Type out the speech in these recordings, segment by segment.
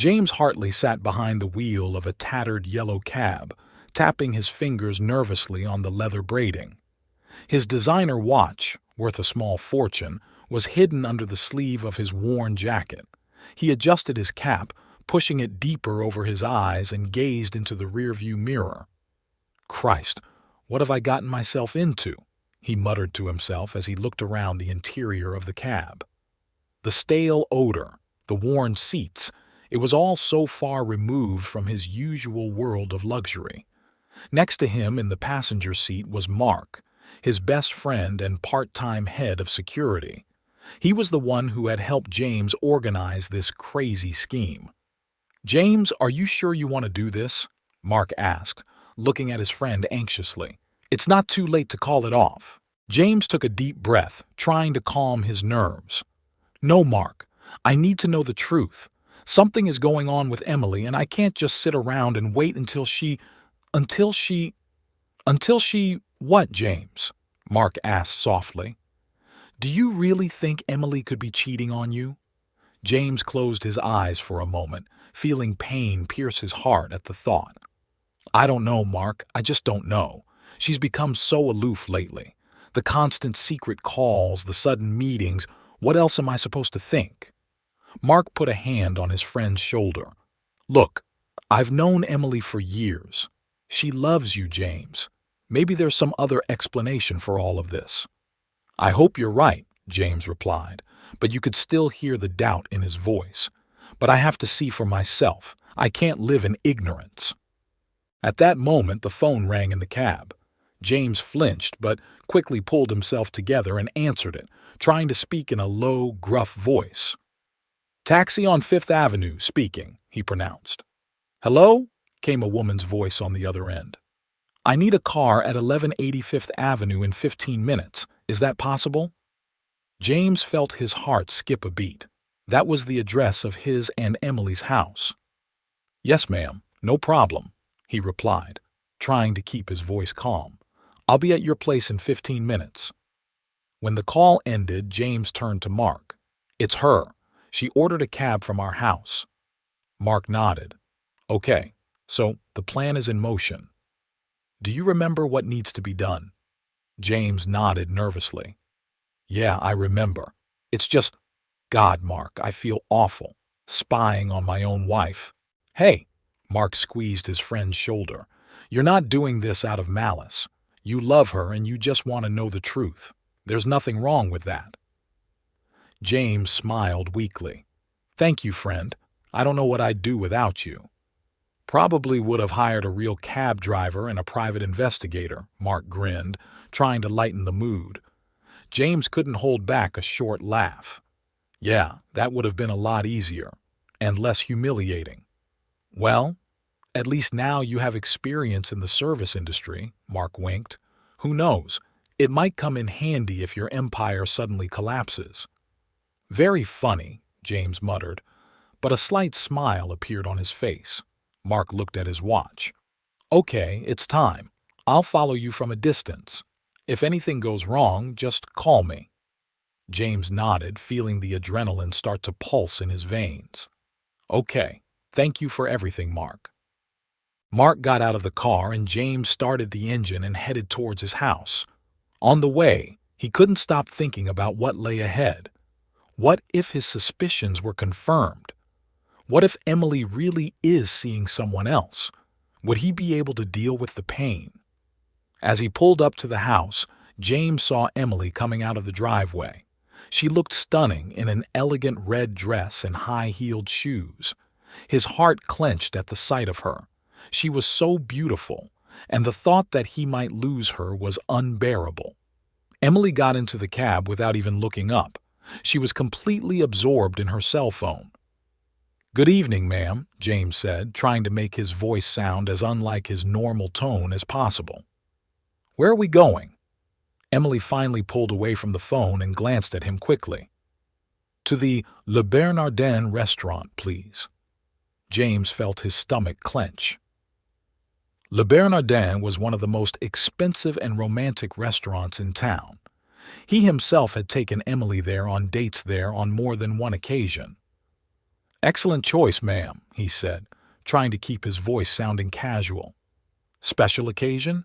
James Hartley sat behind the wheel of a tattered yellow cab, tapping his fingers nervously on the leather braiding. His designer watch, worth a small fortune, was hidden under the sleeve of his worn jacket. He adjusted his cap, pushing it deeper over his eyes, and gazed into the rearview mirror. "Christ, what have I gotten myself into?" he muttered to himself as he looked around the interior of the cab. The stale odor, the worn seats, it was all so far removed from his usual world of luxury. Next to him in the passenger seat was Mark, his best friend and part-time head of security. He was the one who had helped James organize this crazy scheme. "James, are you sure you want to do this?" Mark asked, looking at his friend anxiously. "It's not too late to call it off." James took a deep breath, trying to calm his nerves. "No, Mark, I need to know the truth. Something is going on with Emily, and I can't just sit around and wait until she... What, James?" Mark asked softly. "Do you really think Emily could be cheating on you?" James closed his eyes for a moment, feeling pain pierce his heart at the thought. "I don't know, Mark. I just don't know. She's become so aloof lately. The constant secret calls, the sudden meetings. What else am I supposed to think?" Mark put a hand on his friend's shoulder. "Look, I've known Emily for years. She loves you, James. Maybe there's some other explanation for all of this." "I hope you're right," James replied, but you could still hear the doubt in his voice. "But I have to see for myself. I can't live in ignorance." At that moment, the phone rang in the cab. James flinched, but quickly pulled himself together and answered it, trying to speak in a low, gruff voice. "Taxi on Fifth Avenue, speaking," he pronounced. "Hello?" came a woman's voice on the other end. "I need a car at 1180 Fifth Avenue in 15 minutes. Is that possible?" James felt his heart skip a beat. That was the address of his and Emily's house. "Yes, ma'am, no problem," he replied, trying to keep his voice calm. "I'll be at your place in 15 minutes. When the call ended, James turned to Mark. "It's her. She ordered a cab from our house." Mark nodded. "Okay, so the plan is in motion. Do you remember what needs to be done?" James nodded nervously. "Yeah, I remember. It's just, God, Mark, I feel awful, spying on my own wife." "Hey," Mark squeezed his friend's shoulder, "you're not doing this out of malice. You love her and you just want to know the truth. There's nothing wrong with that." James smiled weakly. "Thank you, friend. I don't know what I'd do without you." "Probably would have hired a real cab driver and a private investigator," Mark grinned, trying to lighten the mood. James couldn't hold back a short laugh. "Yeah, that would have been a lot easier, and less humiliating." "Well, at least now you have experience in the service industry," Mark winked. "Who knows? It might come in handy if your empire suddenly collapses." "Very funny," James muttered, but a slight smile appeared on his face. Mark looked at his watch. "Okay, it's time. I'll follow you from a distance. If anything goes wrong, just call me." James nodded, feeling the adrenaline start to pulse in his veins. "Okay, thank you for everything, Mark." Mark got out of the car and James started the engine and headed towards his house. On the way, he couldn't stop thinking about what lay ahead. What if his suspicions were confirmed? What if Emily really is seeing someone else? Would he be able to deal with the pain? As he pulled up to the house, James saw Emily coming out of the driveway. She looked stunning in an elegant red dress and high-heeled shoes. His heart clenched at the sight of her. She was so beautiful, and the thought that he might lose her was unbearable. Emily got into the cab without even looking up. She was completely absorbed in her cell phone. "Good evening, ma'am," James said, trying to make his voice sound as unlike his normal tone as possible. "Where are we going?" Emily finally pulled away from the phone and glanced at him quickly. "To the Le Bernardin restaurant, please." James felt his stomach clench. Le Bernardin was one of the most expensive and romantic restaurants in town. He himself had taken Emily there on dates there on more than one occasion. Excellent choice, ma'am, he said, trying to keep his voice sounding casual. Special occasion?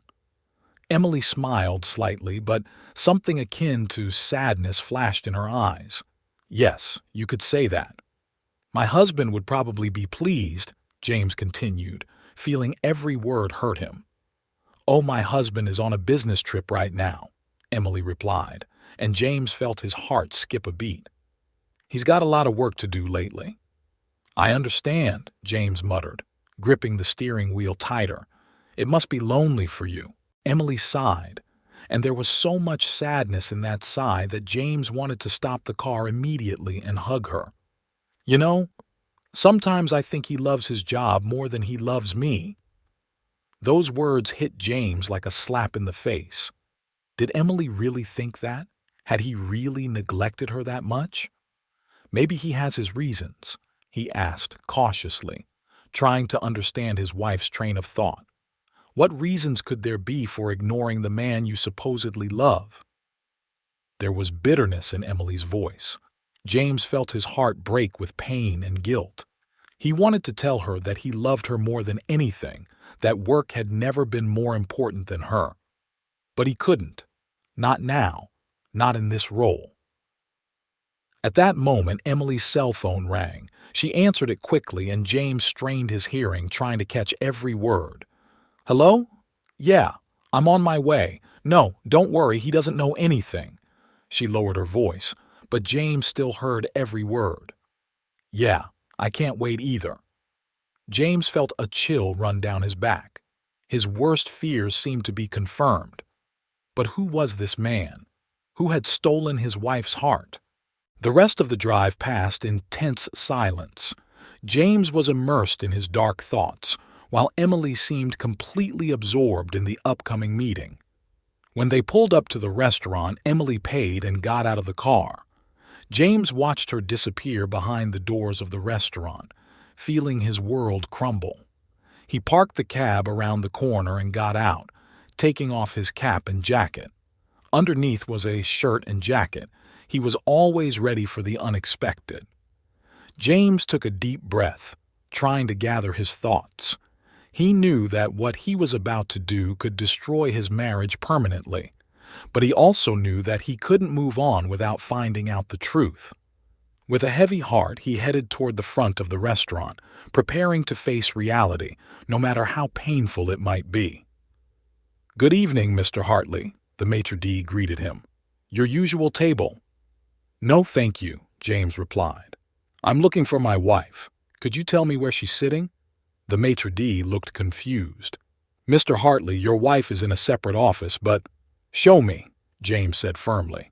Emily smiled slightly, but something akin to sadness flashed in her eyes. Yes, you could say that. My husband would probably be pleased, James continued, feeling every word hurt him. Oh, my husband is on a business trip right now, Emily replied, and James felt his heart skip a beat. He's got a lot of work to do lately. I understand, James muttered, gripping the steering wheel tighter. It must be lonely for you. Emily sighed, and there was so much sadness in that sigh that James wanted to stop the car immediately and hug her. You know, sometimes I think he loves his job more than he loves me. Those words hit James like a slap in the face. Did Emily really think that? Had he really neglected her that much? Maybe he has his reasons, he asked cautiously, trying to understand his wife's train of thought. What reasons could there be for ignoring the man you supposedly love? There was bitterness in Emily's voice. James felt his heart break with pain and guilt. He wanted to tell her that he loved her more than anything, that work had never been more important than her. But he couldn't. Not now. Not in this role. At that moment, Emily's cell phone rang. She answered it quickly, and James strained his hearing, trying to catch every word. Hello? Yeah, I'm on my way. No, don't worry, he doesn't know anything. She lowered her voice, but James still heard every word. Yeah, I can't wait either. James felt a chill run down his back. His worst fears seemed to be confirmed. But who was this man? Who had stolen his wife's heart? The rest of the drive passed in tense silence. James was immersed in his dark thoughts, while Emily seemed completely absorbed in the upcoming meeting. When they pulled up to the restaurant, Emily paid and got out of the car. James watched her disappear behind the doors of the restaurant, feeling his world crumble. He parked the cab around the corner and got out, taking off his cap and jacket. Underneath was a shirt and jacket. He was always ready for the unexpected. James took a deep breath, trying to gather his thoughts. He knew that what he was about to do could destroy his marriage permanently, but he also knew that he couldn't move on without finding out the truth. With a heavy heart, he headed toward the front of the restaurant, preparing to face reality, no matter how painful it might be. Good evening, Mr. Hartley, the maitre d' greeted him. Your usual table. No, thank you, James replied. I'm looking for my wife. Could you tell me where she's sitting? The maitre d' looked confused. Mr. Hartley, your wife is in a separate office, but... Show me, James said firmly.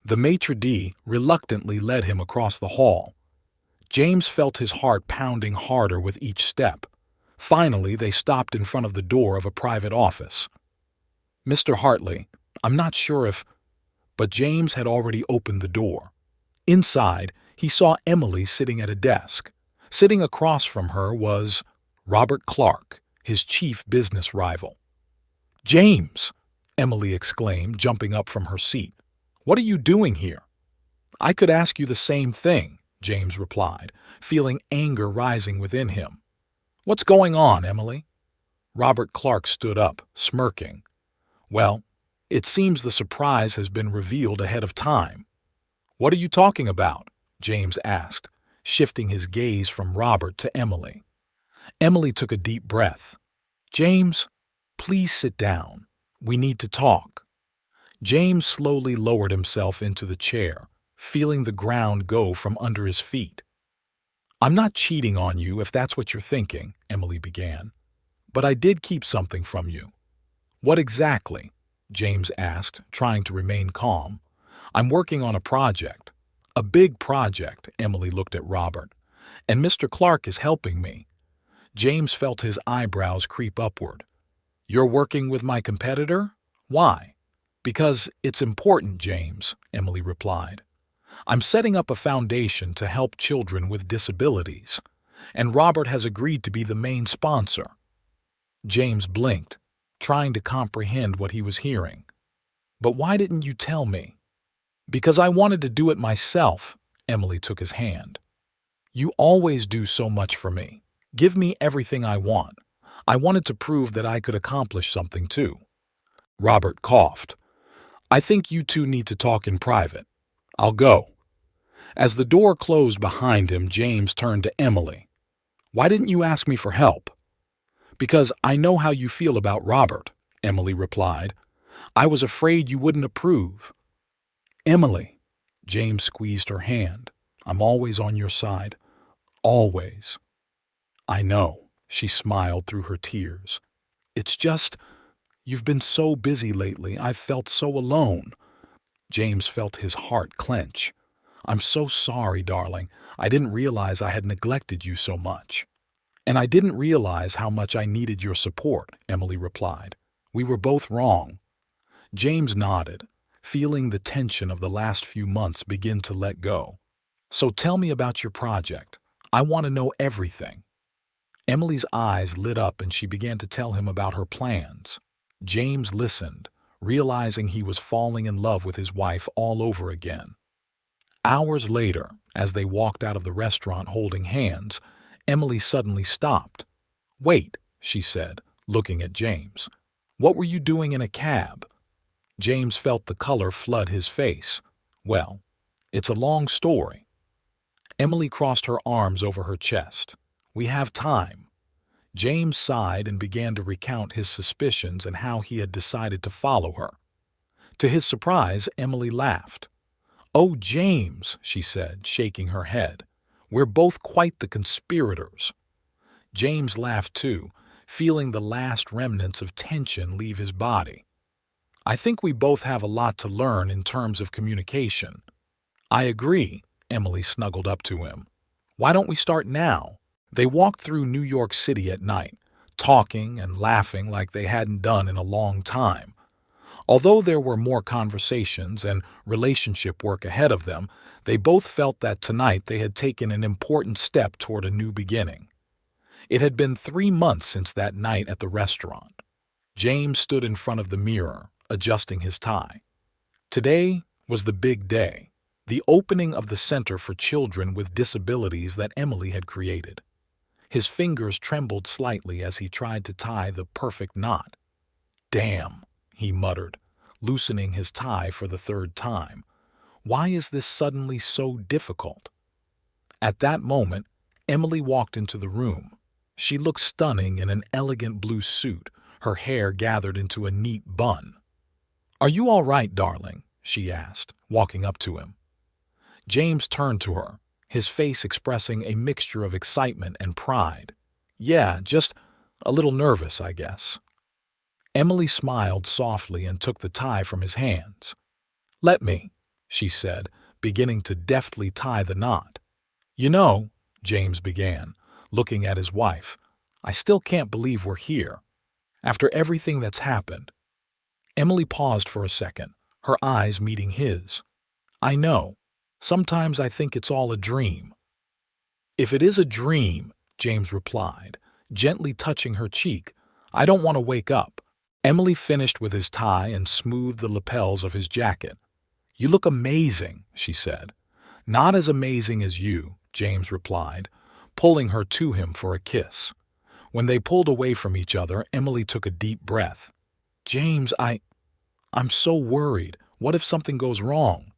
The maitre d' reluctantly led him across the hall. James felt his heart pounding harder with each step. Finally, they stopped in front of the door of a private office. Mr. Hartley, I'm not sure if... But James had already opened the door. Inside, he saw Emily sitting at a desk. Sitting across from her was Robert Clark, his chief business rival. James! Emily exclaimed, jumping up from her seat. What are you doing here? I could ask you the same thing, James replied, feeling anger rising within him. What's going on, Emily? Robert Clark stood up, smirking. Well, it seems the surprise has been revealed ahead of time. What are you talking about? James asked, shifting his gaze from Robert to Emily. Emily took a deep breath. James, please sit down. We need to talk. James slowly lowered himself into the chair, feeling the ground go from under his feet. I'm not cheating on you if that's what you're thinking, Emily began. But I did keep something from you. What exactly? James asked, trying to remain calm. I'm working on a project. A big project, Emily looked at Robert. And Mr. Clark is helping me. James felt his eyebrows creep upward. You're working with my competitor? Why? Because it's important, James, Emily replied. I'm setting up a foundation to help children with disabilities, and Robert has agreed to be the main sponsor. James blinked, trying to comprehend what he was hearing. But why didn't you tell me? Because I wanted to do it myself, Emily took his hand. You always do so much for me. Give me everything I want. I wanted to prove that I could accomplish something too. Robert coughed. I think you two need to talk in private. I'll go. As the door closed behind him, James turned to Emily. Why didn't you ask me for help? Because I know how you feel about Robert, Emily replied. I was afraid you wouldn't approve. Emily, James squeezed her hand. I'm always on your side. Always. I know, she smiled through her tears. It's just, you've been so busy lately, I've felt so alone. James felt his heart clench. I'm so sorry, darling. I didn't realize I had neglected you so much. And I didn't realize how much I needed your support, Emily replied. We were both wrong. James nodded, feeling the tension of the last few months begin to let go. So tell me about your project. I want to know everything. Emily's eyes lit up and she began to tell him about her plans. James listened, realizing he was falling in love with his wife all over again. Hours later, as they walked out of the restaurant holding hands, Emily suddenly stopped. Wait, she said, looking at James. What were you doing in a cab? James felt the color flood his face. Well, it's a long story. Emily crossed her arms over her chest. We have time. James sighed and began to recount his suspicions and how he had decided to follow her. To his surprise, Emily laughed. Oh, James, she said, shaking her head. We're both quite the conspirators. James laughed too, feeling the last remnants of tension leave his body. I think we both have a lot to learn in terms of communication. I agree, Emily snuggled up to him. Why don't we start now? They walked through New York City at night, talking and laughing like they hadn't done in a long time. Although there were more conversations and relationship work ahead of them, they both felt that tonight they had taken an important step toward a new beginning. It had been 3 months since that night at the restaurant. James stood in front of the mirror, adjusting his tie. Today was the big day, the opening of the Center for Children with Disabilities that Emily had created. His fingers trembled slightly as he tried to tie the perfect knot. Damn, he muttered, loosening his tie for the 3rd time. Why is this suddenly so difficult? At that moment, Emily walked into the room. She looked stunning in an elegant blue suit, her hair gathered into a neat bun. Are you all right, darling? She asked, walking up to him. James turned to her, his face expressing a mixture of excitement and pride. Yeah, just a little nervous, I guess. Emily smiled softly and took the tie from his hands. Let me, she said, beginning to deftly tie the knot. You know, James began, looking at his wife, I still can't believe we're here. After everything that's happened. Emily paused for a second, her eyes meeting his. I know. Sometimes I think it's all a dream. If it is a dream, James replied, gently touching her cheek, I don't want to wake up. Emily finished with his tie and smoothed the lapels of his jacket. You look amazing, she said. Not as amazing as you, James replied, pulling her to him for a kiss. When they pulled away from each other, Emily took a deep breath. James, I'm so worried. What if something goes wrong?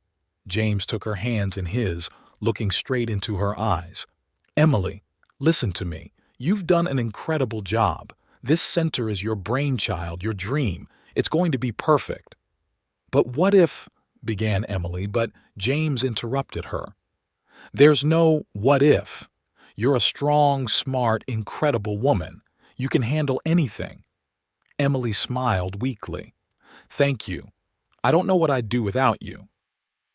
James took her hands in his, looking straight into her eyes. Emily, listen to me. You've done an incredible job. This center is your brainchild, your dream. It's going to be perfect. But what if, began Emily, but James interrupted her. There's no what if. You're a strong, smart, incredible woman. You can handle anything. Emily smiled weakly. Thank you. I don't know what I'd do without you.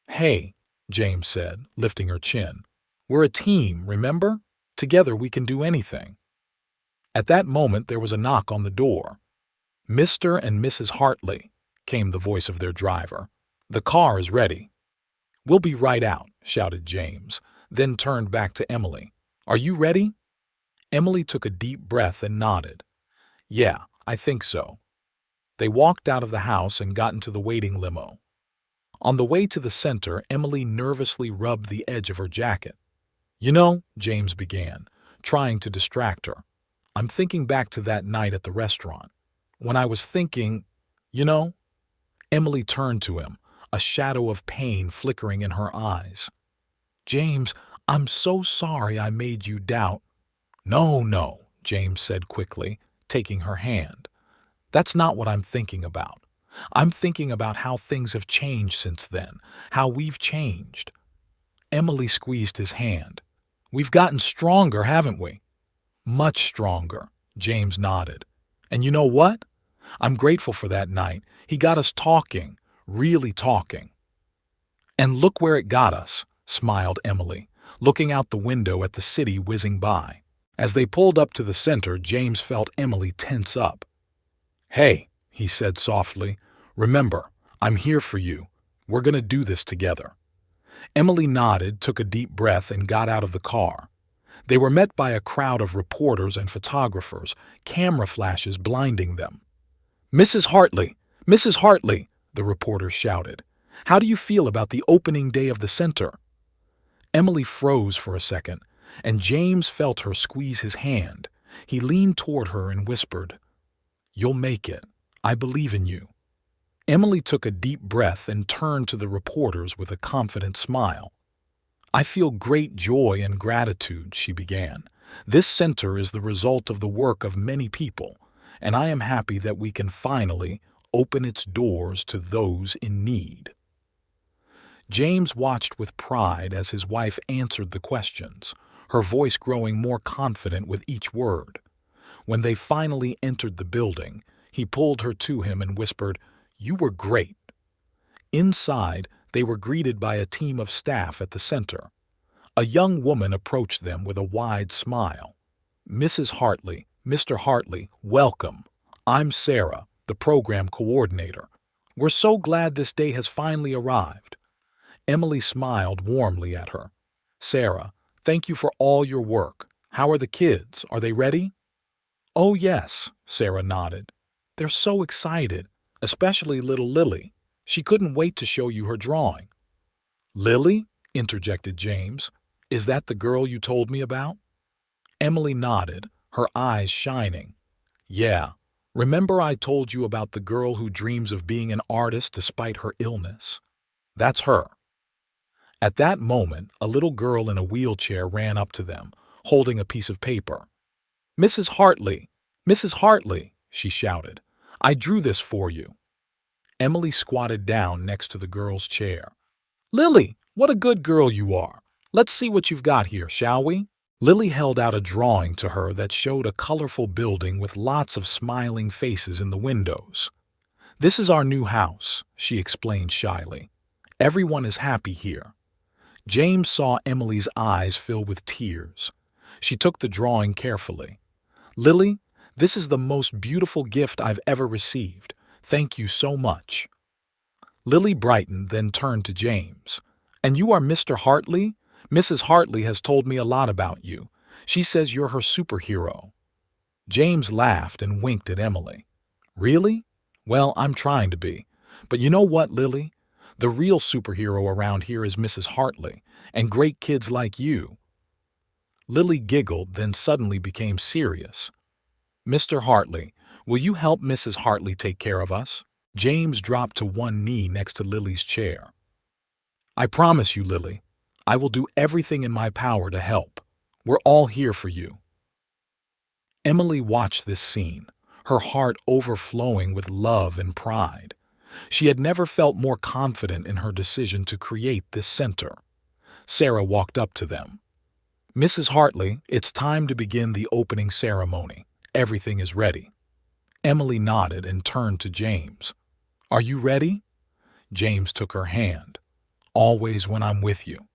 Hey, James said, lifting her chin. We're a team, remember? Together we can do anything. At that moment there was a knock on the door. Mr. and Mrs. Hartley, came the voice of their driver. The car is ready. We'll be right out, shouted James, then turned back to Emily. Are you ready? Emily took a deep breath and nodded. Yeah, I think so. They walked out of the house and got into the waiting limo. On the way to the center, Emily nervously rubbed the edge of her jacket. You know, James began, trying to distract her. I'm thinking back to that night at the restaurant. When I was thinking, you know, Emily turned to him, a shadow of pain flickering in her eyes. James, I'm so sorry I made you doubt. No, no, James said quickly, taking her hand. That's not what I'm thinking about. I'm thinking about how things have changed since then, how we've changed. Emily squeezed his hand. We've gotten stronger, haven't we? Much stronger, James nodded. And you know what? I'm grateful for that night. He got us talking, really talking. And look where it got us, smiled Emily, looking out the window at the city whizzing by. As they pulled up to the center, James felt Emily tense up. Hey, he said softly, remember, I'm here for you. We're going to do this together. Emily nodded, took a deep breath, and got out of the car. They were met by a crowd of reporters and photographers, camera flashes blinding them. Mrs. Hartley! Mrs. Hartley! The reporters shouted. How do you feel about the opening day of the center? Emily froze for a second, and James felt her squeeze his hand. He leaned toward her and whispered, You'll make it. I believe in you. Emily took a deep breath and turned to the reporters with a confident smile. I feel great joy and gratitude, she began. This center is the result of the work of many people, and I am happy that we can finally open its doors to those in need. James watched with pride as his wife answered the questions, her voice growing more confident with each word. When they finally entered the building, he pulled her to him and whispered, You were great. Inside, they were greeted by a team of staff at the center. A young woman approached them with a wide smile. Mrs. Hartley, Mr. Hartley, welcome. I'm Sarah, the program coordinator. We're so glad this day has finally arrived. Emily smiled warmly at her. Sarah, thank you for all your work. How are the kids? Are they ready? Oh, yes, Sarah nodded. They're so excited, especially little Lily. She couldn't wait to show you her drawing. Lily? Interjected James. Is that the girl you told me about? Emily nodded, her eyes shining. Yeah. Remember I told you about the girl who dreams of being an artist despite her illness? That's her. At that moment, a little girl in a wheelchair ran up to them, holding a piece of paper. Mrs. Hartley! Mrs. Hartley! She shouted. I drew this for you. Emily squatted down next to the girl's chair. Lily, what a good girl you are. Let's see what you've got here, shall we? Lily held out a drawing to her that showed a colorful building with lots of smiling faces in the windows. This is our new house, she explained shyly. Everyone is happy here. James saw Emily's eyes fill with tears. She took the drawing carefully. Lily, this is the most beautiful gift I've ever received. Thank you so much. Lily brightened, then turned to James. And you are Mr. Hartley? Mrs. Hartley has told me a lot about you. She says you're her superhero. James laughed and winked at Emily. Really? Well, I'm trying to be. But you know what, Lily? The real superhero around here is Mrs. Hartley, and great kids like you. Lily giggled, then suddenly became serious. Mr. Hartley, will you help Mrs. Hartley take care of us? James dropped to one knee next to Lily's chair. I promise you, Lily, I will do everything in my power to help. We're all here for you. Emily watched this scene, her heart overflowing with love and pride. She had never felt more confident in her decision to create this center. Sarah walked up to them. Mrs. Hartley, it's time to begin the opening ceremony. Everything is ready. Emily nodded and turned to James. Are you ready? James took her hand. Always when I'm with you.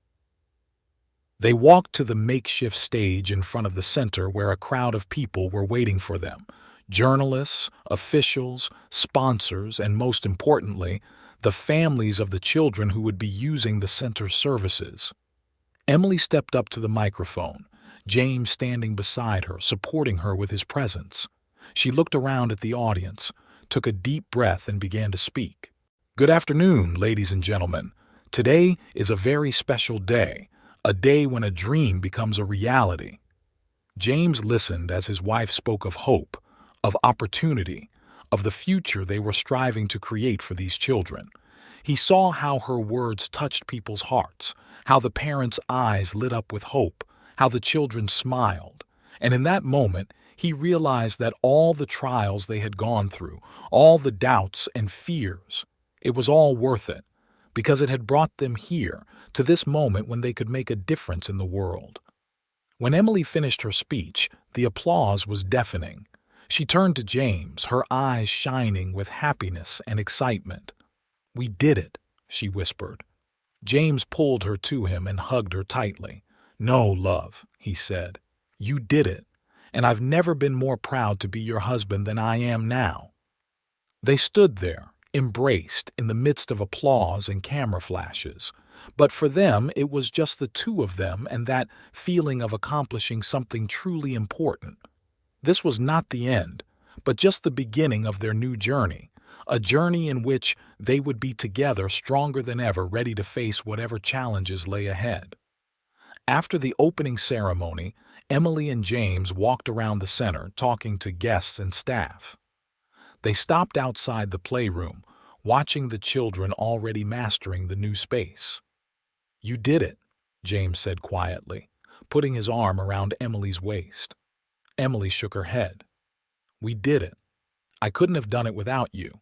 They walked to the makeshift stage in front of the center where a crowd of people were waiting for them. Journalists, officials, sponsors, and most importantly, the families of the children who would be using the center's services. Emily stepped up to the microphone, James standing beside her, supporting her with his presence. She looked around at the audience, took a deep breath, and began to speak. Good afternoon, ladies and gentlemen. Today is a very special day. A day when a dream becomes a reality. James listened as his wife spoke of hope, of opportunity, of the future they were striving to create for these children. He saw how her words touched people's hearts, how the parents' eyes lit up with hope, how the children smiled. And in that moment, he realized that all the trials they had gone through, all the doubts and fears, it was all worth it, because it had brought them here, to this moment when they could make a difference in the world. When Emily finished her speech, the applause was deafening. She turned to James, her eyes shining with happiness and excitement. "We did it," she whispered. James pulled her to him and hugged her tightly. "No, love," he said. "You did it, and I've never been more proud to be your husband than I am now." They stood there, embraced in the midst of applause and camera flashes. But for them, it was just the two of them and that feeling of accomplishing something truly important. This was not the end, but just the beginning of their new journey, a journey in which they would be together stronger than ever, ready to face whatever challenges lay ahead. After the opening ceremony, Emily and James walked around the center, talking to guests and staff. They stopped outside the playroom, watching the children already mastering the new space. "You did it," James said quietly, putting his arm around Emily's waist. Emily shook her head. "We did it. I couldn't have done it without you."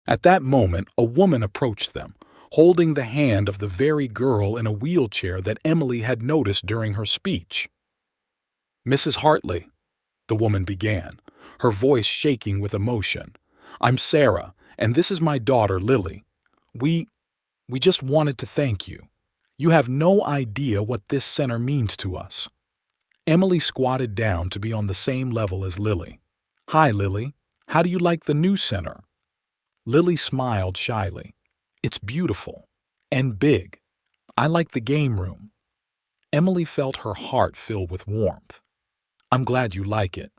At that moment, a woman approached them, holding the hand of the very girl in a wheelchair that Emily had noticed during her speech. "Mrs. Hartley," the woman began, her voice shaking with emotion, "I'm Sarah, and this is my daughter, Lily. We just wanted to thank you. You have no idea what this center means to us." Emily squatted down to be on the same level as Lily. "Hi, Lily. How do you like the new center?" Lily smiled shyly. "It's beautiful. And big. I like the game room." Emily felt her heart fill with warmth. "I'm glad you like it.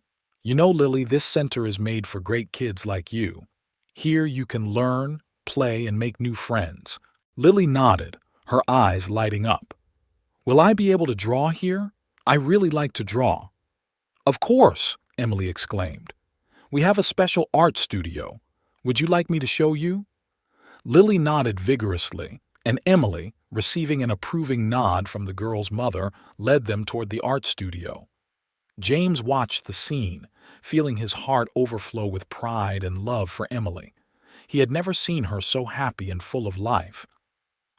You know, Lily, this center is made for great kids like you. Here you can learn, play, and make new friends." Lily nodded, her eyes lighting up. "Will I be able to draw here? I really like to draw." "Of course," Emily exclaimed. "We have a special art studio. Would you like me to show you?" Lily nodded vigorously, and Emily, receiving an approving nod from the girl's mother, led them toward the art studio. James watched the scene, feeling his heart overflow with pride and love for Emily. He had never seen her so happy and full of life.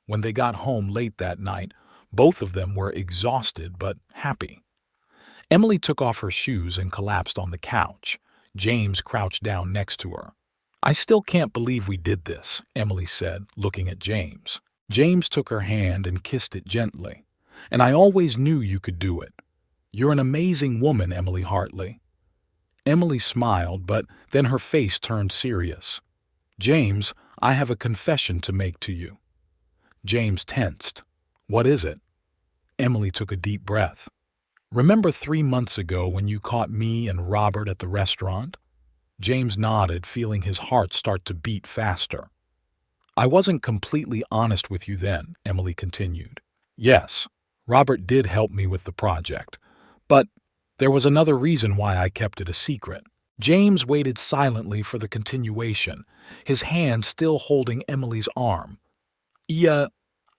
When they got home late that night, both of them were exhausted but happy. Emily took off her shoes and collapsed on the couch. James crouched down next to her. "I still can't believe we did this," Emily said, looking at James. James took her hand and kissed it gently. "And I always knew you could do it. You're an amazing woman, Emily Hartley." Emily smiled, but then her face turned serious. "James, I have a confession to make to you." James tensed. "What is it?" Emily took a deep breath. "Remember 3 months ago when you caught me and Robert at the restaurant?" James nodded, feeling his heart start to beat faster. "I wasn't completely honest with you then," Emily continued. "Yes, Robert did help me with the project, but there was another reason why I kept it a secret." James waited silently for the continuation, his hand still holding Emily's arm. "Yeah,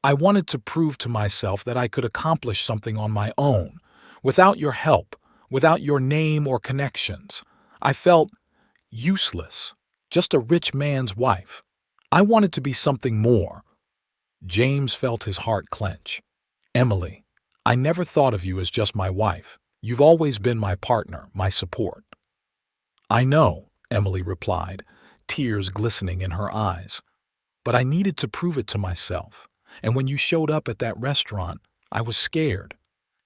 I wanted to prove to myself that I could accomplish something on my own, without your help, without your name or connections. I felt useless, just a rich man's wife. I wanted to be something more." James felt his heart clench. "Emily, I never thought of you as just my wife. You've always been my partner, my support." "I know," Emily replied, tears glistening in her eyes. "But I needed to prove it to myself. And when you showed up at that restaurant, I was scared.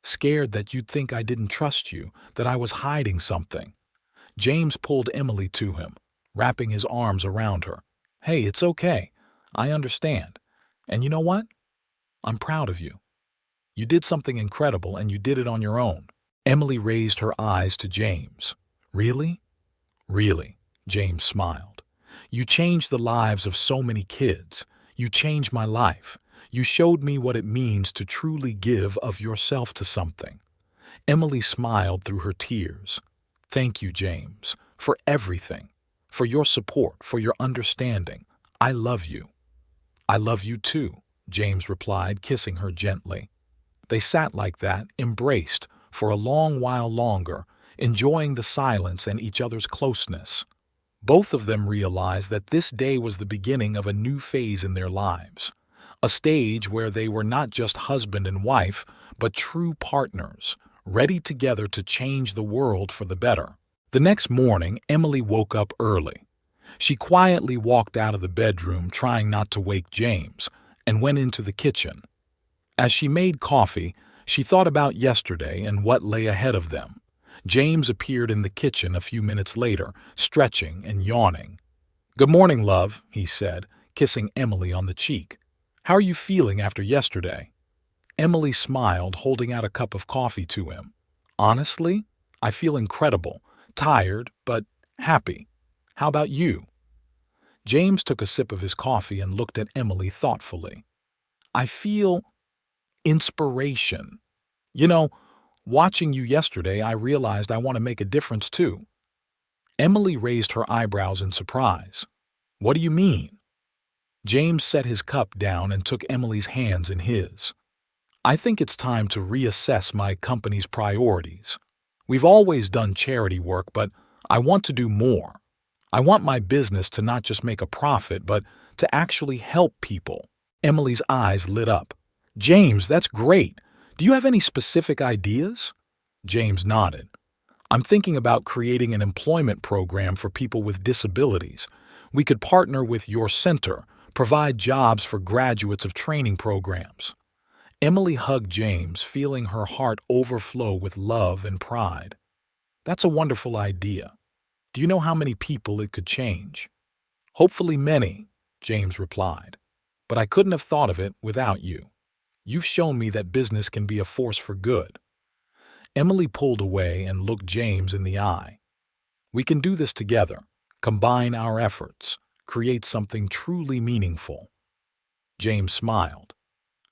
Scared that you'd think I didn't trust you, that I was hiding something." James pulled Emily to him, wrapping his arms around her. "Hey, it's okay. I understand. And you know what? I'm proud of you. You did something incredible, and you did it on your own." Emily raised her eyes to James. "Really?" "Really," James smiled. "You changed the lives of so many kids. You changed my life. You showed me what it means to truly give of yourself to something." Emily smiled through her tears. "Thank you, James, for everything, for your support, for your understanding. I love you." "I love you too," James replied, kissing her gently. They sat like that, embraced, for a long while longer, enjoying the silence and each other's closeness. Both of them realized that this day was the beginning of a new phase in their lives, a stage where they were not just husband and wife, but true partners, ready together to change the world for the better. The next morning, Emily woke up early. She quietly walked out of the bedroom, trying not to wake James, and went into the kitchen. As she made coffee, she thought about yesterday and what lay ahead of them. James appeared in the kitchen a few minutes later, stretching and yawning. "Good morning, love," he said, kissing Emily on the cheek. "How are you feeling after yesterday?" Emily smiled, holding out a cup of coffee to him. "Honestly, I feel incredible, tired, but happy. How about you?" James took a sip of his coffee and looked at Emily thoughtfully. "I feel inspiration. You know, watching you yesterday, I realized I want to make a difference too." Emily raised her eyebrows in surprise. "What do you mean?" James set his cup down and took Emily's hands in his. "I think it's time to reassess my company's priorities. We've always done charity work, but I want to do more. I want my business to not just make a profit, but to actually help people." Emily's eyes lit up. "James, that's great. Do you have any specific ideas?" James nodded. "I'm thinking about creating an employment program for people with disabilities. We could partner with your center, provide jobs for graduates of training programs." Emily hugged James, feeling her heart overflow with love and pride. "That's a wonderful idea. Do you know how many people it could change?" "Hopefully many," James replied. "But I couldn't have thought of it without you. You've shown me that business can be a force for good." Emily pulled away and looked James in the eye. "We can do this together, combine our efforts, create something truly meaningful." James smiled.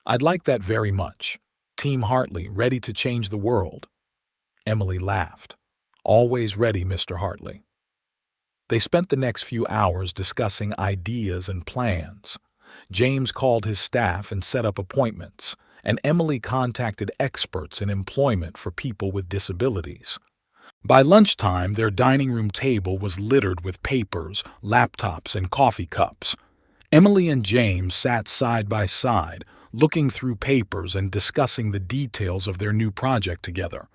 "I'd like that very much. Team Hartley, ready to change the world." Emily laughed. "Always ready, Mr. Hartley." They spent the next few hours discussing ideas and plans. James called his staff and set up appointments, and Emily contacted experts in employment for people with disabilities. By lunchtime, their dining room table was littered with papers, laptops, and coffee cups. Emily and James sat side by side, looking through papers and discussing the details of their new project together.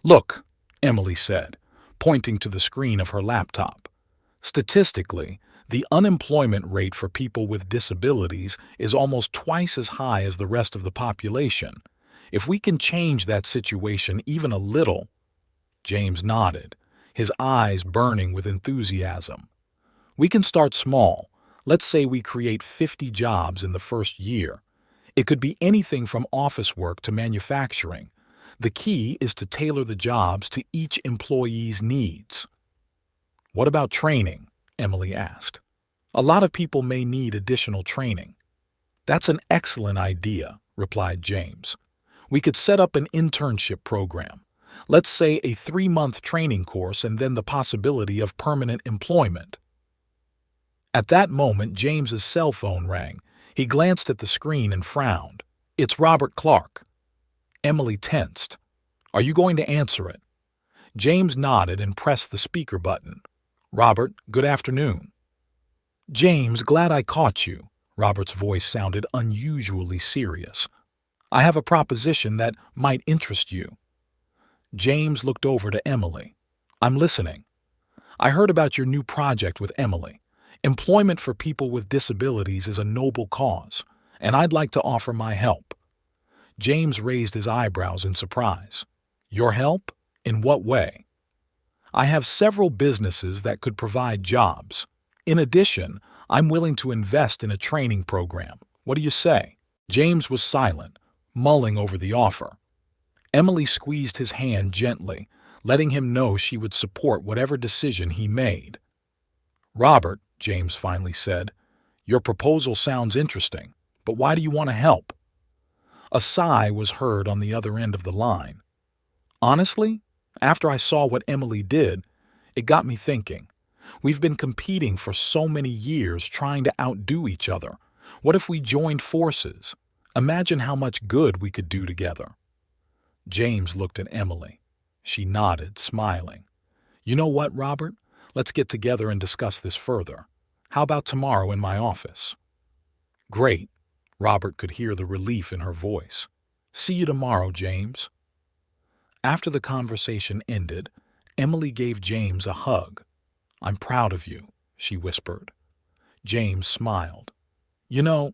"Look," Emily said, pointing to the screen of her laptop. "Statistically, the unemployment rate for people with disabilities is almost twice as high as the rest of the population. If we can change that situation even a little—" James nodded, his eyes burning with enthusiasm. "We can start small. Let's say we create 50 jobs in the first year. It could be anything from office work to manufacturing. The key is to tailor the jobs to each employee's needs." "What about training?" Emily asked. "A lot of people may need additional training." "That's an excellent idea," replied James. "We could set up an internship program. Let's say a 3-month training course and then the possibility of permanent employment." At that moment, James's cell phone rang. He glanced at the screen and frowned. "It's Robert Clark." Emily tensed. "Are you going to answer it?" James nodded and pressed the speaker button. "Robert, good afternoon." "James, glad I caught you." Robert's voice sounded unusually serious. "I have a proposition that might interest you." James looked over to Emily. "I'm listening." "I heard about your new project with Emily. Employment for people with disabilities is a noble cause, and I'd like to offer my help." James raised his eyebrows in surprise. "Your help? In what way?" "I have several businesses that could provide jobs. In addition, I'm willing to invest in a training program. What do you say?" James was silent, mulling over the offer. Emily squeezed his hand gently, letting him know she would support whatever decision he made. "Robert," James finally said, "your proposal sounds interesting, But why do you want to help? A sigh was heard on the other end of the line. Honestly, after I saw what Emily did, it got me thinking. We've been competing for so many years trying to outdo each other. What if we joined forces? Imagine how much good we could do together. James looked at Emily. She nodded, smiling. You know what, Robert? Let's get together and discuss this further. How about tomorrow in my office? Great. Robert could hear the relief in her voice. See you tomorrow, James. After the conversation ended, Emily gave James a hug. I'm proud of you, she whispered. James smiled. You know,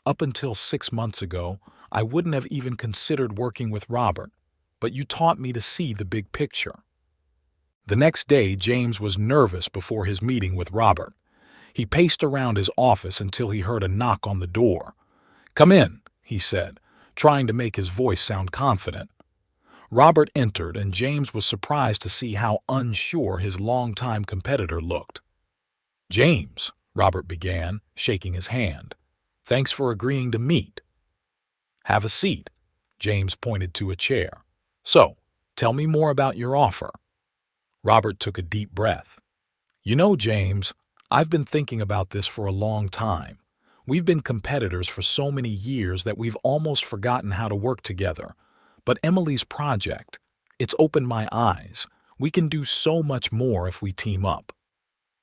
up until 6 months ago, I wouldn't have even considered working with Robert, but you taught me to see the big picture. The next day, James was nervous before his meeting with Robert. He paced around his office until he heard a knock on the door. Come in, he said, trying to make his voice sound confident. Robert entered, and James was surprised to see how unsure his longtime competitor looked. James, Robert began, shaking his hand. Thanks for agreeing to meet. Have a seat. James pointed to a chair. So, tell me more about your offer. Robert took a deep breath. You know, James, I've been thinking about this for a long time. We've been competitors for so many years that we've almost forgotten how to work together. But Emily's project, it's opened my eyes. We can do so much more if we team up.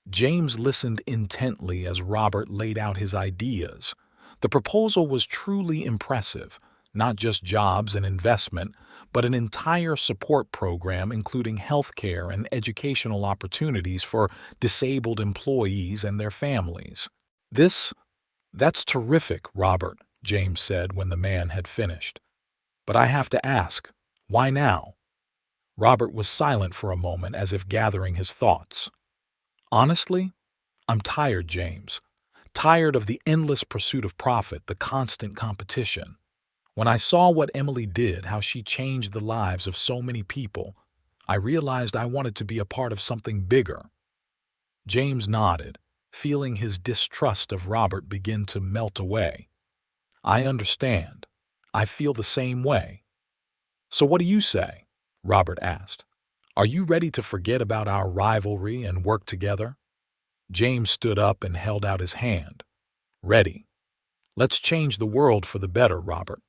James listened intently as Robert laid out his ideas. The proposal was truly impressive, not just jobs and investment, but an entire support program including healthcare and educational opportunities for disabled employees and their families. That's terrific, Robert, James said when the man had finished. But I have to ask, why now? Robert was silent for a moment as if gathering his thoughts. Honestly, I'm tired, James. Tired of the endless pursuit of profit, the constant competition. When I saw what Emily did, how she changed the lives of so many people, I realized I wanted to be a part of something bigger. James nodded, feeling his distrust of Robert begin to melt away. I understand. I feel the same way. So what do you say? Robert asked. Are you ready to forget about our rivalry and work together? James stood up and held out his hand. Ready. Let's change the world for the better, Robert.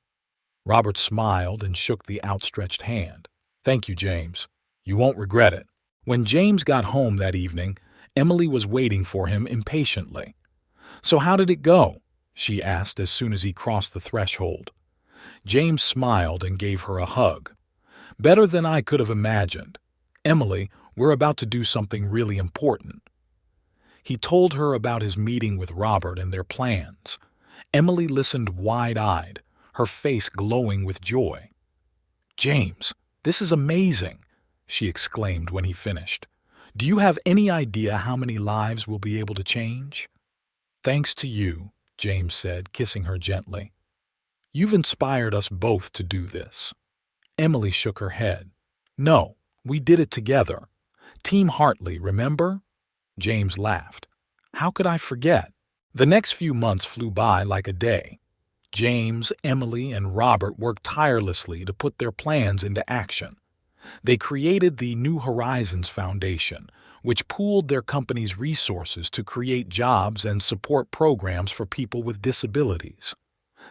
Robert smiled and shook the outstretched hand. Thank you, James. You won't regret it. When James got home that evening, Emily was waiting for him impatiently. So how did it go? She asked as soon as he crossed the threshold. James smiled and gave her a hug. Better than I could have imagined. Emily, we're about to do something really important. He told her about his meeting with Robert and their plans. Emily listened wide-eyed, her face glowing with joy. James, this is amazing, she exclaimed when he finished. Do you have any idea how many lives we'll be able to change? Thanks to you, James said, kissing her gently. You've inspired us both to do this. Emily shook her head. No, we did it together. Team Hartley, remember? James laughed. How could I forget? The next few months flew by like a day. James, Emily, and Robert worked tirelessly to put their plans into action. They created the New Horizons Foundation, which pooled their company's resources to create jobs and support programs for people with disabilities.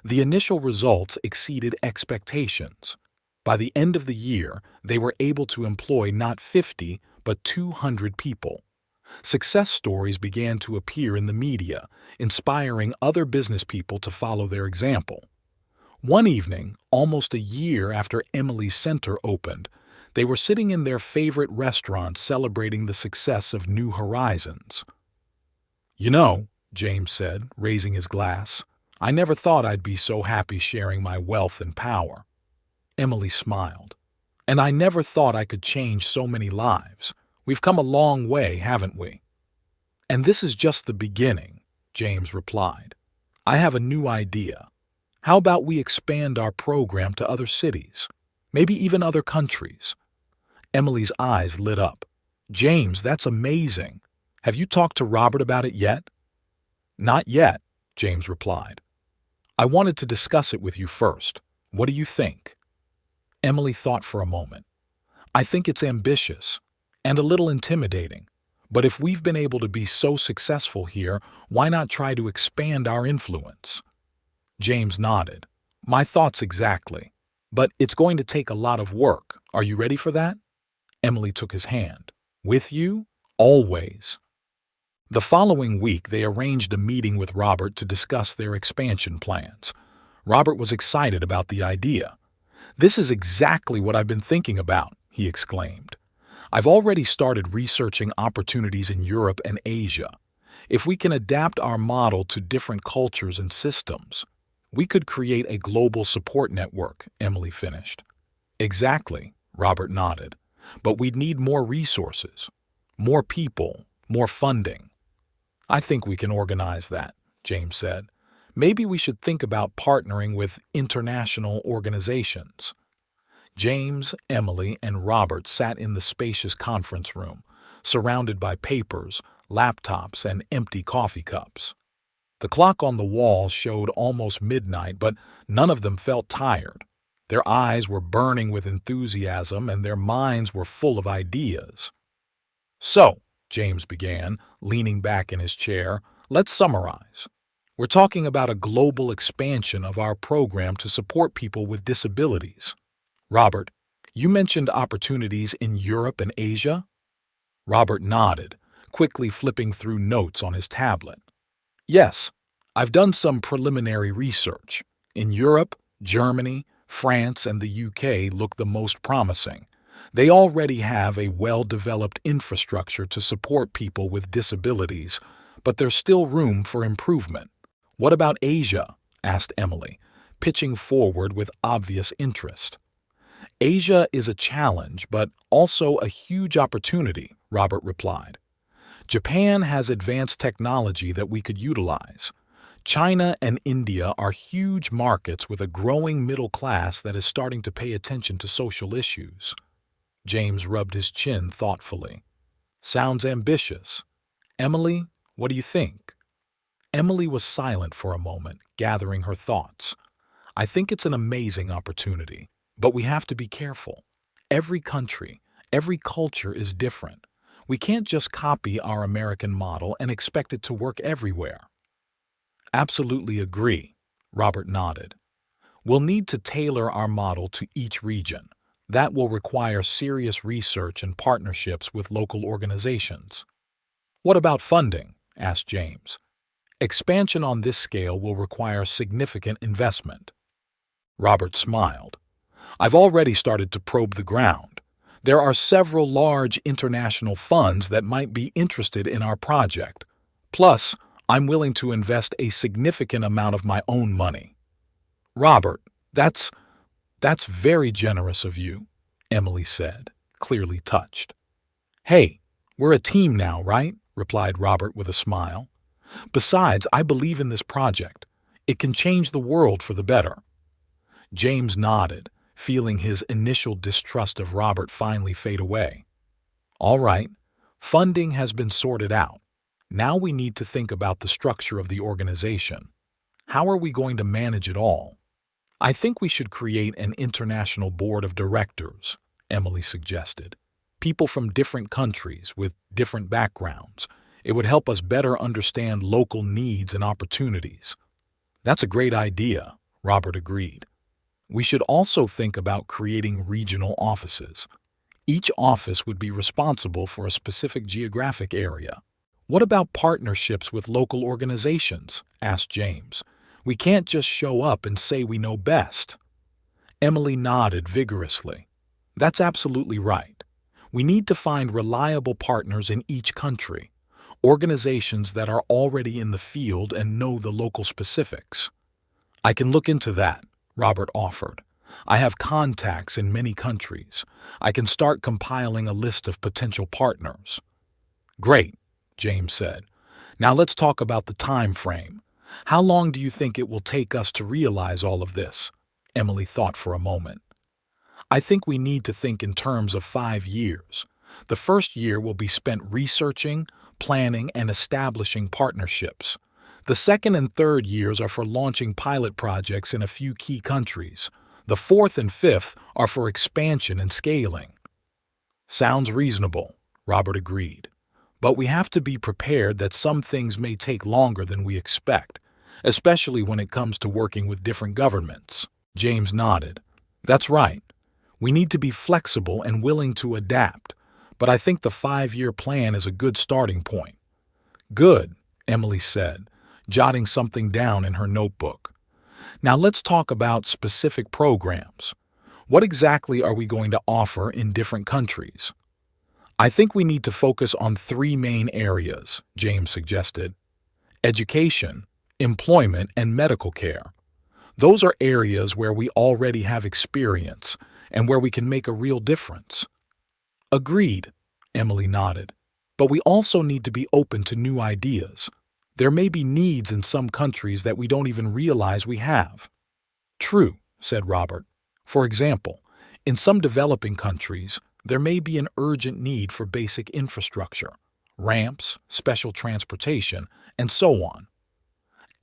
The initial results exceeded expectations. By the end of the year, they were able to employ not 50, but 200 people. Success stories began to appear in the media, inspiring other business people to follow their example. One evening, almost a year after Emily's Center opened, they were sitting in their favorite restaurant celebrating the success of New Horizons. You know, James said, raising his glass, I never thought I'd be so happy sharing my wealth and power. Emily smiled. And I never thought I could change so many lives. We've come a long way, haven't we? And this is just the beginning, James replied. I have a new idea. How about we expand our program to other cities, maybe even other countries? Emily's eyes lit up. James, that's amazing. Have you talked to Robert about it yet? Not yet, James replied. I wanted to discuss it with you first. What do you think? Emily thought for a moment. I think it's ambitious and a little intimidating. But if we've been able to be so successful here, why not try to expand our influence? James nodded. My thoughts exactly. But it's going to take a lot of work. Are you ready for that? Emily took his hand. With you? Always. The following week, they arranged a meeting with Robert to discuss their expansion plans. Robert was excited about the idea. This is exactly what I've been thinking about, he exclaimed. I've already started researching opportunities in Europe and Asia. If we can adapt our model to different cultures and systems, we could create a global support network, Emily finished. Exactly, Robert nodded. But we'd need more resources, more people, more funding. I think we can organize that, James said. Maybe we should think about partnering with international organizations. James, Emily, and Robert sat in the spacious conference room, surrounded by papers, laptops, and empty coffee cups. The clock on the wall showed almost midnight, but none of them felt tired. Their eyes were burning with enthusiasm, and their minds were full of ideas. So, James began, leaning back in his chair, let's summarize. We're talking about a global expansion of our program to support people with disabilities. Robert, you mentioned opportunities in Europe and Asia? Robert nodded, quickly flipping through notes on his tablet. Yes, I've done some preliminary research. In Europe, Germany, France, and the UK look the most promising. They already have a well-developed infrastructure to support people with disabilities, but there's still room for improvement. What about Asia? Asked Emily, pitching forward with obvious interest. Asia is a challenge, but also a huge opportunity, Robert replied. Japan has advanced technology that we could utilize. China and India are huge markets with a growing middle class that is starting to pay attention to social issues. James rubbed his chin thoughtfully. Sounds ambitious. Emily, what do you think? Emily was silent for a moment, gathering her thoughts. I think it's an amazing opportunity, but we have to be careful. Every country, every culture is different. We can't just copy our American model and expect it to work everywhere. Absolutely agree, Robert nodded. We'll need to tailor our model to each region. That will require serious research and partnerships with local organizations. What about funding? Asked James. Expansion on this scale will require significant investment. Robert smiled. I've already started to probe the ground. There are several large international funds that might be interested in our project. Plus, I'm willing to invest a significant amount of my own money. Robert, that's very generous of you, Emily said, clearly touched. Hey, we're a team now, right? Replied Robert with a smile. Besides, I believe in this project. It can change the world for the better. James nodded, feeling his initial distrust of Robert finally fade away. All right, funding has been sorted out. Now we need to think about the structure of the organization. How are we going to manage it all? I think we should create an international board of directors, Emily suggested. People from different countries with different backgrounds. It would help us better understand local needs and opportunities. That's a great idea, Robert agreed. We should also think about creating regional offices. Each office would be responsible for a specific geographic area. What about partnerships with local organizations? Asked James. We can't just show up and say we know best. Emily nodded vigorously. That's absolutely right. We need to find reliable partners in each country, organizations that are already in the field and know the local specifics. I can look into that, Robert offered. I have contacts in many countries. I can start compiling a list of potential partners. Great, James said. Now let's talk about the time frame. How long do you think it will take us to realize all of this? Emily thought for a moment. I think we need to think in terms of 5 years. The first year will be spent researching, planning, and establishing partnerships. The second and third years are for launching pilot projects in a few key countries. The fourth and fifth are for expansion and scaling. Sounds reasonable, Robert agreed. But we have to be prepared that some things may take longer than we expect, especially when it comes to working with different governments. James nodded. That's right. We need to be flexible and willing to adapt, but I think the 5-year plan is a good starting point. Good, Emily said, jotting something down in her notebook. Now let's talk about specific programs. What exactly are we going to offer in different countries? I think we need to focus on 3 main areas, James suggested. Education, employment, and medical care. Those are areas where we already have experience and where we can make a real difference. Agreed, Emily nodded. But we also need to be open to new ideas. There may be needs in some countries that we don't even realize we have. True, said Robert. For example, in some developing countries, there may be an urgent need for basic infrastructure, ramps, special transportation, and so on.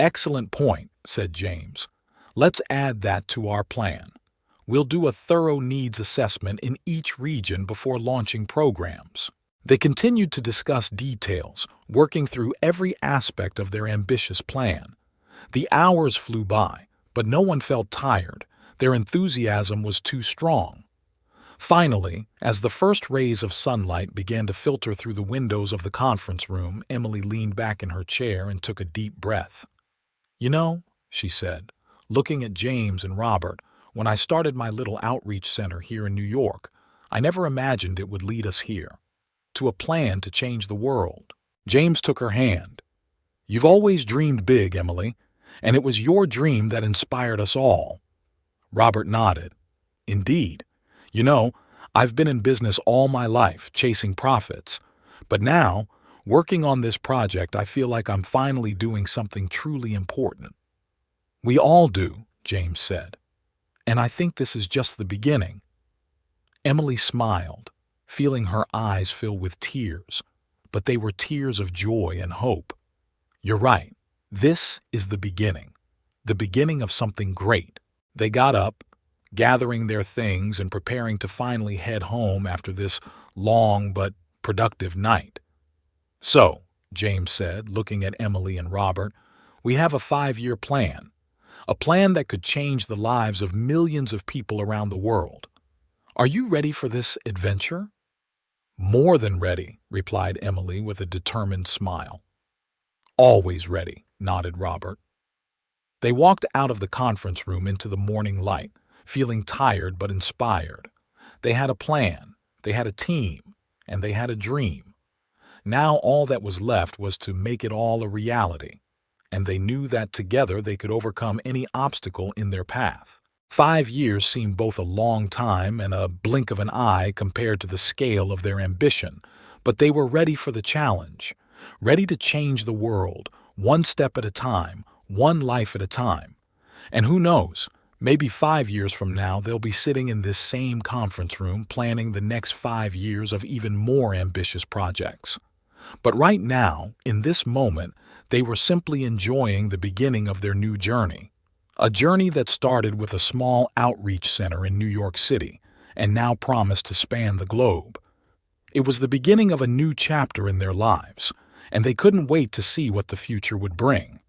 Excellent point, said James. Let's add that to our plan. We'll do a thorough needs assessment in each region before launching programs. They continued to discuss details, working through every aspect of their ambitious plan. The hours flew by, but no one felt tired. Their enthusiasm was too strong. Finally, as the first rays of sunlight began to filter through the windows of the conference room, Emily leaned back in her chair and took a deep breath. You know, she said, looking at James and Robert, when I started my little outreach center here in New York, I never imagined it would lead us here, to a plan to change the world. James took her hand. You've always dreamed big, Emily, and it was your dream that inspired us all. Robert nodded. Indeed. You know, I've been in business all my life, chasing profits. But now, working on this project, I feel like I'm finally doing something truly important. We all do, James said. And I think this is just the beginning. Emily smiled, feeling her eyes fill with tears, but they were tears of joy and hope. You're right. This is the beginning of something great. They got up, gathering their things and preparing to finally head home after this long but productive night. So, James said, looking at Emily and Robert, we have a 5-year plan. A plan that could change the lives of millions of people around the world. Are you ready for this adventure? More than ready, replied Emily with a determined smile. Always ready, nodded Robert. They walked out of the conference room into the morning light, feeling tired but inspired. They had a plan, they had a team, and they had a dream. Now all that was left was to make it all a reality. And they knew that together they could overcome any obstacle in their path. 5 years seemed both a long time and a blink of an eye compared to the scale of their ambition, but they were ready for the challenge, ready to change the world, one step at a time, one life at a time. And who knows, maybe 5 years from now they'll be sitting in this same conference room planning the next 5 years of even more ambitious projects. But right now, in this moment, they were simply enjoying the beginning of their new journey. A journey that started with a small outreach center in New York City and now promised to span the globe. It was the beginning of a new chapter in their lives, and they couldn't wait to see what the future would bring.